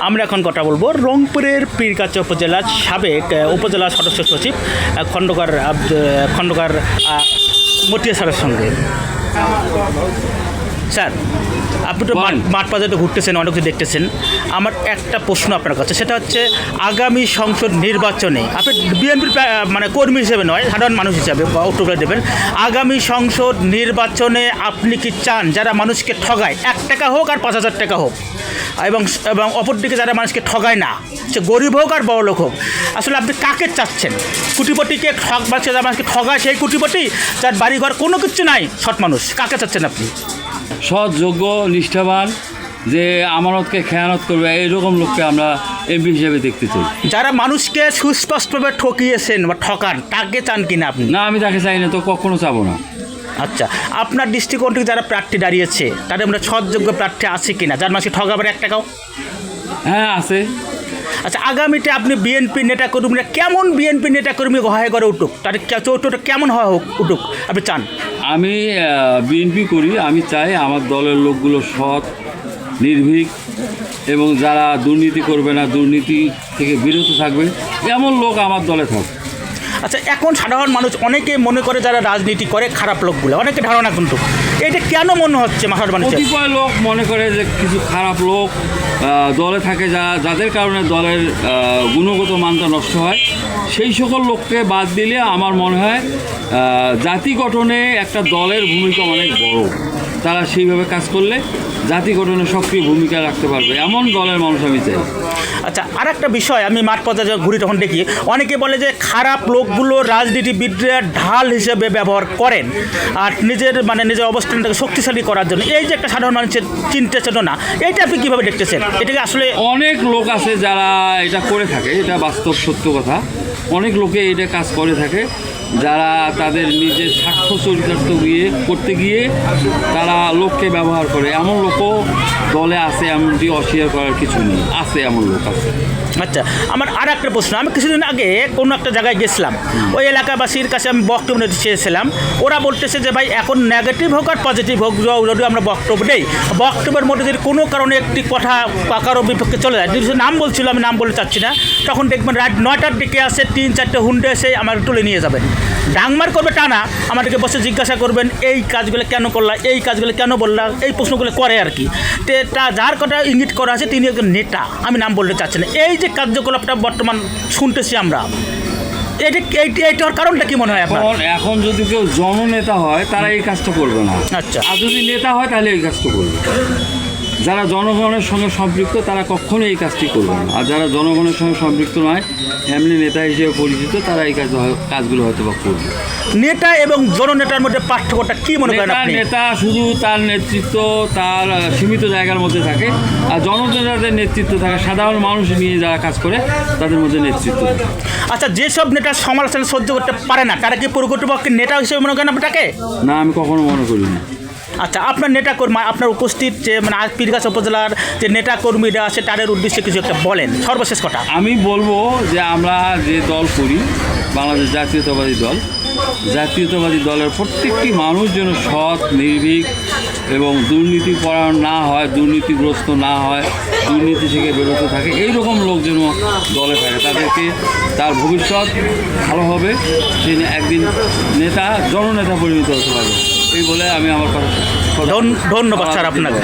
আমরা এখন কথা বলবো রংপুরের পীরগাছা উপজেলার সাবেক উপজেলা সদস্য সচিব খন্দকার মতিয়া স্যারের সঙ্গে। স্যার, আপনি তো মাঠ বাজারে ঘুরতেছেন, অনেক কিছু দেখতেছেন। আমার একটা প্রশ্ন আপনার কাছে, সেটা হচ্ছে আগামী সংসদ নির্বাচনে আপনি বিএনপির মানে কর্মী হিসেবে নয়, সাধারণ মানুষ হিসাবে উত্তর দেবেন, আগামী সংসদ নির্বাচনে আপনি কি চান যারা মানুষকে ঠগায়, 1 টাকা হোক আর 5,000 টাকা হোক, এবং অপরদিকে যারা মানুষকে ঠগায় না, সে গরিব হোক আর বড় লোক হোক, আসলে আপনি কাকে চাচ্ছেন? কোটিপতিকে যারা মানুষকে ঠগায় সেই কোটিপতি, যার বাড়িঘর কোনো কিছু নাই, সৎ মানুষ, কাকে চাচ্ছেন আপনি? সৎ, যোগ্য, নিষ্ঠাবান, যে আমানতকে খেয়ানত করবে, এইরকম লোককে আমরা এমপি হিসেবে দেখতে চাই। যারা মানুষকে সুস্পষ্টভাবে ঠকিয়েছেন বা ঠকান, তাকে চান কিনা আপনি? না, আমি তাকে চাই না, তো কখনো চাবো না। আচ্ছা, আপনার দৃষ্টিকোণ থেকে যারা প্রার্থী দাঁড়িয়েছে তাদের আমরা সৎযোগ্য প্রার্থী আছে কিনা, যার মানুষকে ঠকাবার 1 টাকাও? হ্যাঁ, আছে। আচ্ছা, আগামীতে আপনি বিএনপি নেতাকর্মীরা কেমন বিএনপি নেতাকর্মী হয়ে গড়ে উঠুক, তাদের চরিত্রটা কেমন হওয়া উঠুক আপনি চান? আমি বিএনপি করি, আমি চাই আমার দলের লোকগুলো সৎ, নির্ভীক এবং যারা দুর্নীতি করবে না, দুর্নীতি থেকে বিরত থাকবে, এমন লোক আমার দলে থাকবে। আচ্ছা, এখন সাধারণ মানুষ অনেকে মনে করে যারা রাজনীতি করে খারাপ লোকগুলো, অনেকে ধারণা, কিন্তু এটা কেন মনে হচ্ছে সাধারণ মানুষের? কতিপয় লোক মনে করে যে কিছু খারাপ লোক দলে থাকে, যাদের কারণে দলের গুণগত মানটা নষ্ট হয়, সেই সকল লোককে বাদ দিলে আমার মনে হয় জাতি গঠনে একটা দলের ভূমিকা অনেক বড়। তারা সেইভাবে কাজ করলে জাতি গঠনে সক্রিয় ভূমিকা রাখতে পারবে, এমন দলের মানুষ আমি চাই। আচ্ছা, আর একটা বিষয়, আমি মাঠ পর্যায়ে ঘুরি তখন দেখি অনেকে বলে যে খারাপ লোকগুলো রাজনীতিবিদরা ঢাল হিসেবে ব্যবহার করেন আর নিজের অবস্থানটাকে শক্তিশালী করার জন্য, এই যে একটা সাধারণ মানুষের চিন্তা চেতনা, এইটা আপনি কীভাবে দেখতেছেন? এটাকে আসলে অনেক লোক আছে যারা এটা করে থাকে, এটা বাস্তব সত্য কথা। অনেক লোকে এটা কাজ করে থাকে, যারা তাদের নিজের স্বার্থ চরিতার্থ করতে গিয়ে তারা লোককে ব্যবহার করে, এমন লোকও দলে আছে, এমনটি অস্বীকার করার কিছু নেই, আছে, এমন লোক আছে। আচ্ছা, আমার আর একটা প্রশ্ন, আমি কিছুদিন আগে কোনো একটা জায়গায় গেছিলাম, ওই এলাকাবাসীর কাছে আমি বক্তব্য নিতে চেয়েছিলাম। ওরা বলতেছে যে ভাই, এখন নেগেটিভ হোক আর পজিটিভ হোক, যদি আমরা বক্তব্য দেই, বক্তব্যের মধ্যে যদি কোনো কারণে একটি কথা কারোর বিপক্ষে চলে যায়, যদি নাম বলছিল, আমি নাম বলতে চাচ্ছি না, তখন দেখবেন রাত 9টার দিকে আসে 3-4টে হুন্ডে এসে আমার তুলে নিয়ে যাবেন, ডাংমার করবে টানা, আমাদেরকে বসে জিজ্ঞাসা করবেন এই কাজগুলো কেন করলা, এই কাজগুলো কেন বললা, এই প্রশ্নগুলো করে আর কি। তা যার কথা ইঙ্গিত করা আছে তিনি একজন নেতা, আমি নাম বলতে চাচ্ছি না, এই যে কার্যকলাপটা বর্তমান শুনতেছি আমরা, এইটার কারণটা কি মনে হয় আপনার? এখন যদি কেউ জননেতা হয় তারা এই কাজটা করবে না। আচ্ছা, আর যদি নেতা হয় তাহলে এই কাজটা করবে। যারা জনগণের সঙ্গে সম্পৃক্ত তারা কখনোই এই কাজটি করবে না, আর যারা জনগণের সঙ্গে সম্পৃক্ত নয়, এমনি নেতা হিসেবে পরিচিত, তারা এই কাজগুলো হয়তো বা করবে। নেতা এবং জননেতার মধ্যে পার্থক্যটা কি মনে করেন আপনি? নেতা শুধু তার নেতৃত্ব তার সীমিত জায়গার মধ্যে থাকে, আর জননেতাদের নেতৃত্ব থাকে সাধারণ মানুষ নিয়ে যারা কাজ করে, তাদের মধ্যে নেতৃত্ব। আচ্ছা, যেসব নেতা সমালোচনা সহ্য করতে পারে না, তারা কি প্রকৃতপক্ষে নেতা হিসেবে মনে করেন আপনাকে? না, আমি কখনো মনে করি না। আচ্ছা, আপনার নেতাকর্মী, আপনার উপস্থিত যে আজ পীরগাছা উপজেলার যে নেতাকর্মীরা আছে তাদের উদ্দেশ্যে কিছু একটা বলেন, সর্বশেষ কথা। আমি বলবো যে আমরা যে দল করি, বাংলাদেশ জাতীয়তাবাদী দলের প্রত্যেকটি মানুষ যেন সৎ, নির্ভীক এবং দুর্নীতিপরায়ণ না হয়, দুর্নীতিগ্রস্ত না হয়, দুর্নীতি থেকে বেরোতে থাকে, এইরকম লোক যেন দলে থাকে, তাদেরকে তার ভবিষ্যৎ ভালো হবে, সে একদিন জননেতা পরিণত হতে পারবে। এই বলে আমি আমার কথা। ধন্যবাদ স্যার আপনাকে।